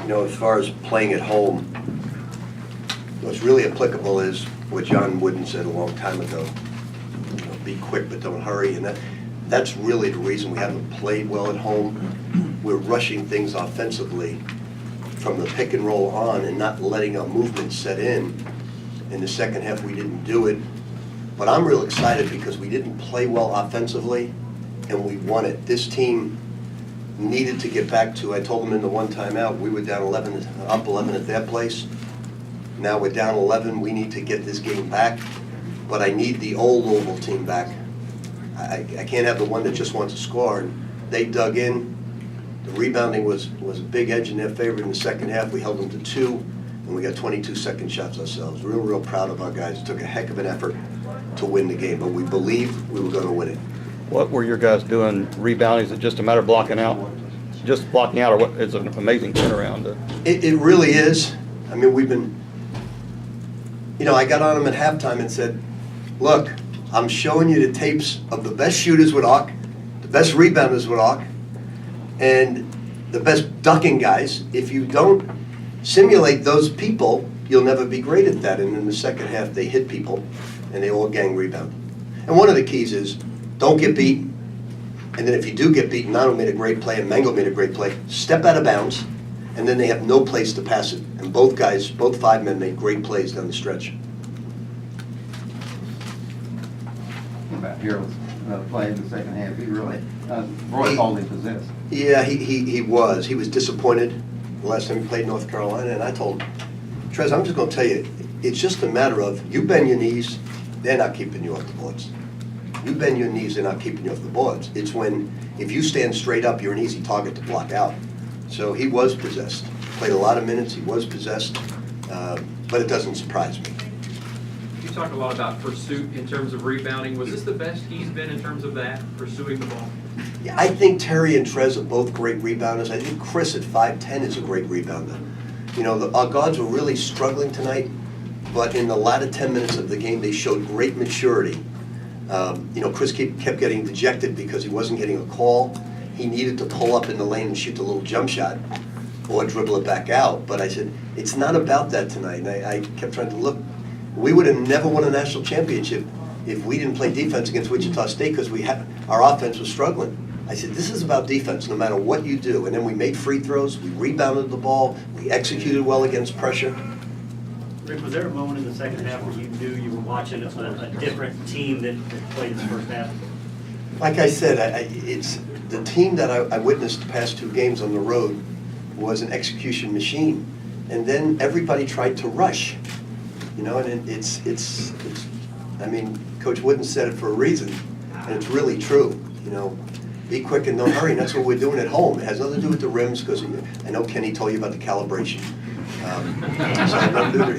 As far as playing at home, what's really applicable is what John Wooden said a long time ago. Be quick, but don't hurry. And that's really the reason we haven't played well at home. We're rushing things offensively from the pick and roll on and not letting our movement set in. In the second half, we didn't do it. But I'm real excited because we didn't play well offensively, and we won it. This team needed to get back to, I told them in the one timeout, we were down 11, up 11 at their place. Now we're down 11. We need to get this game back. But I need the old Louisville team back. I can't have the one that just wants to score. And they dug in. The rebounding was a big edge in their favor in the second half. We held them to 2, and we got 22 second shots ourselves. Real proud of our guys. It took a heck of an effort to win the game, but we believed we were going to win it. What were your guys doing rebounding? Is it just a matter of blocking out? Just blocking out, or what? It's an amazing turnaround. It really is. I mean, we've been, I got on them at halftime and said, look, I'm showing you the tapes of the best shooters with ARC, the best rebounders with ARC, and the best ducking guys. If you don't simulate those people, you'll never be great at that. And in the second half, they hit people, and they all gang rebound. And one of the keys is don't get beat. And then if you do get beaten, Nano made a great play and Mango made a great play, step out of bounds, and then they have no place to pass it. And both guys, both 5 men made great plays down the stretch. About Harold's play in the second half, he really, Roy called him possessed. Yeah, he was. He was disappointed the last time he played North Carolina, and I told him, Trez, I'm just going to tell you, it's just a matter of you bend your knees, they're not keeping you off the boards. You bend your knees, they're not keeping you off the boards. It's when, if you stand straight up, you're an easy target to block out. So he was possessed. Played a lot of minutes, he was possessed, but it doesn't surprise me. You talk a lot about pursuit in terms of rebounding. Was this the best he's been in terms of that, pursuing the ball? Yeah, I think Terry and Trez are both great rebounders. I think Chris at 5'10" is a great rebounder. Our guards were really struggling tonight, but in the latter 10 minutes of the game, they showed great maturity. Chris kept getting dejected because he wasn't getting a call. He needed to pull up in the lane and shoot a little jump shot or dribble it back out. But I said, it's not about that tonight. And I kept trying to look. We would have never won a national championship if we didn't play defense against Wichita State because our offense was struggling. I said, this is about defense no matter what you do. And then we made free throws, we rebounded the ball, we executed well against pressure. Rick, was there a moment in the second half where you knew you were watching a different team that played this first half? Like I said, it's the team that I witnessed the past 2 games on the road was an execution machine. And then everybody tried to rush. And it's I mean, Coach Wooden said it for a reason, and it's really true. Be quick and don't hurry, and that's what we're doing at home. It has nothing to do with the rims, because I know Kenny told you about the calibration.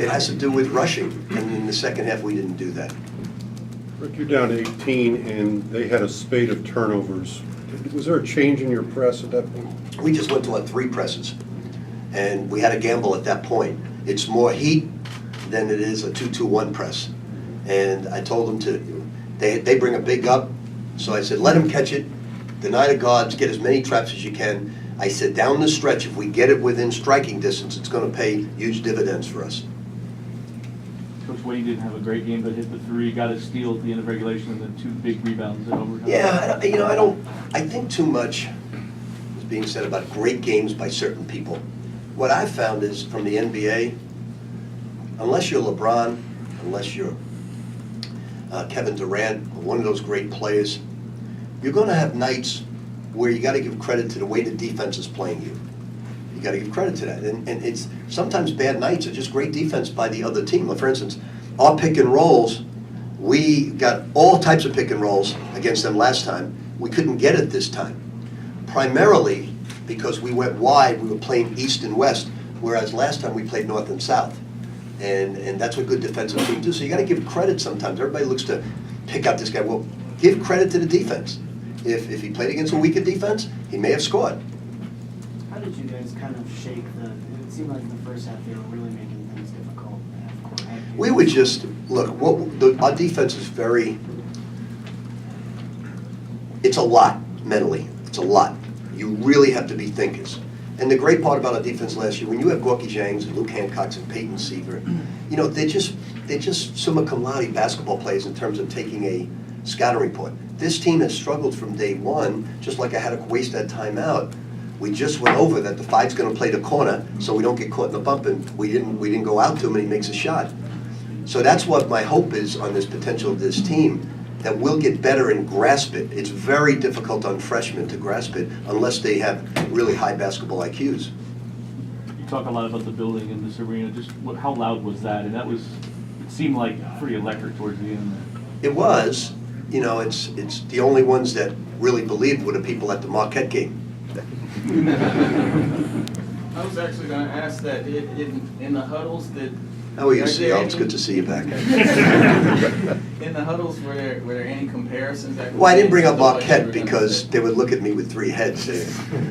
It has to do with rushing, and in the second half we didn't do that. Rick, you're down 18, and they had a spate of turnovers. Was there a change in your press at that point? We just went to 3 presses, and we had a gamble at that point. It's more heat than it is a 2-2-1 press. And I told them they bring a big up, so I said, let them catch it, deny the guards, get as many traps as you can. I said, down the stretch, if we get it within striking distance, it's going to pay huge dividends for us. Coach Wayne didn't have a great game, but hit the 3, got a steal at the end of regulation, and then 2 big rebounds in overtime. Yeah, I think too much is being said about great games by certain people. What I've found is from the NBA, unless you're LeBron, unless you're Kevin Durant, one of those great players, you're going to have nights where you got to give credit to the way the defense is playing you. You got to give credit to that. And it's sometimes bad nights are just great defense by the other team. For instance, our pick and rolls, we got all types of pick and rolls against them last time. We couldn't get it this time. Primarily because we went wide, we were playing east and west, whereas last time we played north and south. And that's what good defensive teams do. So you got to give credit sometimes. Everybody looks to pick out this guy. Well, give credit to the defense. If he played against a weaker defense, he may have scored. How did you guys kind of shake it seemed like in the first half they were really making things difficult. We would just, look, our defense is it's a lot mentally. It's a lot. You really have to be thinkers. And the great part about our defense last year, when you have Gorky James and Luke Hancock and Peyton Seaver, you know, they're just summa cum laude basketball players in terms of taking a scouting report. This team has struggled from day one, just like I had to waste that timeout. We just went over that the five's going to play the corner, so we don't get caught in the bump, and we didn't go out to him, and he makes a shot. So that's what my hope is on this potential of this team, that we'll get better and grasp it. It's very difficult on freshmen to grasp it unless they have really high basketball IQs. You talk a lot about the building in this arena, just how loud was that? And it seemed like pretty electric towards the end there. It was, you know, it's the only ones that really believed were the people at the Marquette game. I was actually going to ask that in the huddles that. How are you, CL? It's good to see you back. In the huddles, were there any comparisons? Well, I didn't bring up Marquette because they would look at me with three heads.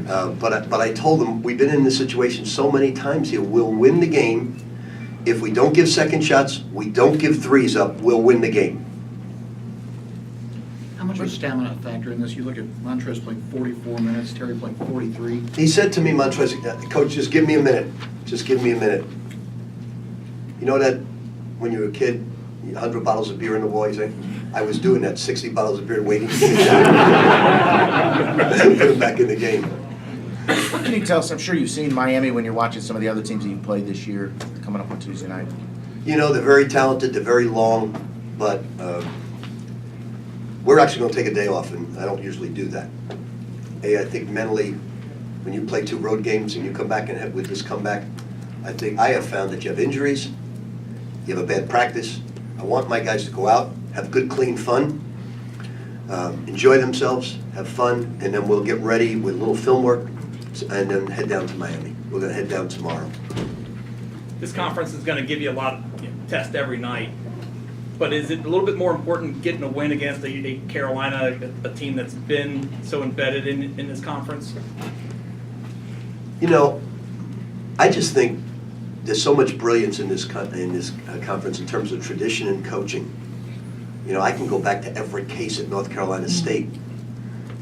But I told them, we've been in this situation so many times here. We'll win the game. If we don't give second shots, we don't give threes up, we'll win the game. How much of a stamina factor in this? You look at Montrez playing 44 minutes, Terry playing 43. He said to me, Montrez, Coach, just give me a minute. Just give me a minute. You know that when you were a kid, 100 bottles of beer in the wall, you say, I was doing that, 60 bottles of beer waiting to get shot. Put him back in the game. What can you tell us? I'm sure you've seen Miami when you're watching some of the other teams that you've played this year coming up on Tuesday night. You know, they're very talented, they're very long, but we're actually going to take a day off, and I don't usually do that. I think mentally, when you play 2 road games and you come back and have with this comeback, I think I have found that you have injuries, you have a bad practice. I want my guys to go out, have good, clean fun, enjoy themselves, have fun, and then we'll get ready with a little film work, and then head down to Miami. We're going to head down tomorrow. This conference is going to give you a lot of test every night, but is it a little bit more important getting a win against a Carolina, a team that's been so embedded in this conference? You know, I just think there's so much brilliance in this conference in terms of tradition and coaching. You know, I can go back to Everett Case at North Carolina State.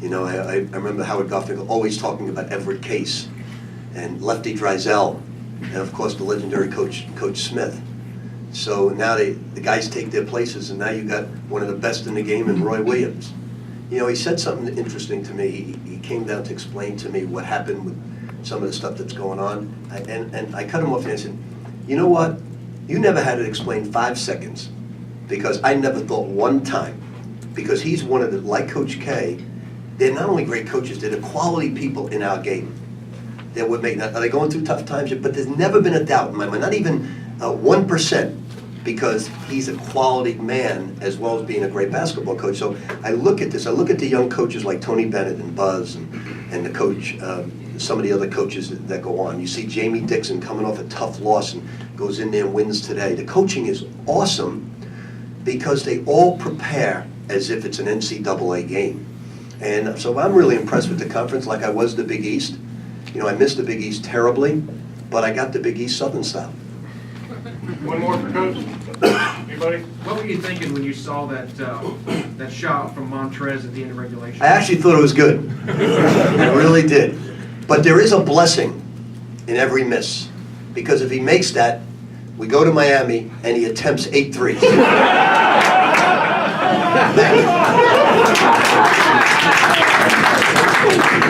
You know, I remember Howard Garfinkel always talking about Everett Case and Lefty Driesell, and of course the legendary Coach Smith. So now the guys take their places, and now you got one of the best in the game in Roy Williams. You know, he said something interesting to me. He came down to explain to me what happened with some of the stuff that's going on, and I cut him off and I said, you know what? You never had it explained 5 seconds, because I never thought one time, because he's one of the, like Coach K, they're not only great coaches, they're the quality people in our game. That would make, are they going through tough times? But there's never been a doubt in my mind, not even 1%, because he's a quality man as well as being a great basketball coach. So I look at this, I look at the young coaches like Tony Bennett and Buzz and the coach, some of the other coaches that go on. You see Jamie Dixon coming off a tough loss and goes in there and wins today. The coaching is awesome because they all prepare as if it's an NCAA game. And so I'm really impressed with the conference, like I was the Big East. You know, I missed the Big East terribly, but I got the Big East Southern style. One more for Coach. Anybody? What were you thinking when you saw that that shot from Montrez at the end of regulation? I actually thought it was good. I really did. But there is a blessing in every miss, because if he makes that, we go to Miami and he attempts 8 threes. Thank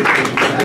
you.